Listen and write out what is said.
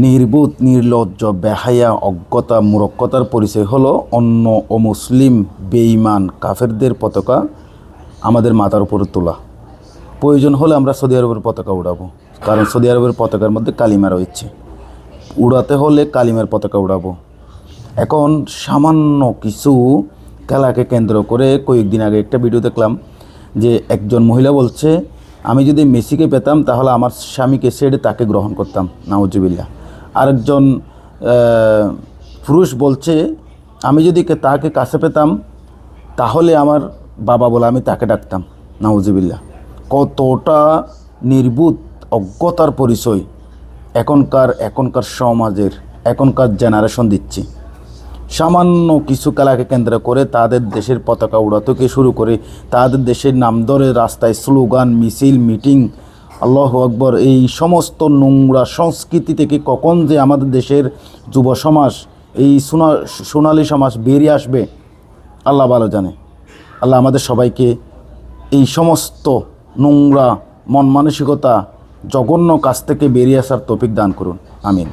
নির্বোধ, নির্লজ্জ, বেহায়া, অজ্ঞতা, মূর্খতার পরিচয় হলো অন্য অমুসলিম, বেঈমান, কাফেরদের পতাকা আমাদের মাথার উপরে তোলা। প্রয়োজন হলে আমরা সৌদি আরবের পতাকা উড়াবো, কারণ সৌদি আরবের পতাকার মধ্যে কালিমা রয়েছে। উড়াতে হলে কালিমার পতাকা উড়াবো। এখন সামান্য কিছু খেলাকে কেন্দ্র করে কয়েকদিন আগে একটা ভিডিও দেখলাম যে একজন মহিলা বলছে, আমি যদি মেসিকে পেতাম তাহলে আমার স্বামীকে ছেড়ে তাকে গ্রহণ করতাম, নাউজুবিল্লাহ। আরেকজন পুরুষ বলছে, আমি যদি তাকে কাছে পেতাম তাহলে আমার বাবা বলে আমি তাকে ডাকতাম, নাউজুবিল্লাহ। কতটা নির্বোধ, অজ্ঞতার পরিচয় এখনকার সমাজের, এখনকার জেনারেশন দিচ্ছে। সামান্য কিছু খেলাকে কেন্দ্র করে তাদের দেশের পতাকা উড়াতে থেকে শুরু করে তাদের দেশের নাম ধরে রাস্তায় স্লোগান, মিছিল, মিটিং, আল্লাহু আকবার, এই সমস্ত নোংরা সংস্কৃতি থেকে কখন যে আমাদের দেশের যুব সমাজ, এই সোনালী সমাজ বেরিয়ে আসবে আল্লাহ ভালো জানে। আল্লাহ আমাদের সবাইকে এই সমস্ত নোংরা মন মানসিকতা, জঘন্য কাজ থেকে বেরিয়ে আসার তৌফিক দান করুন, আমিন।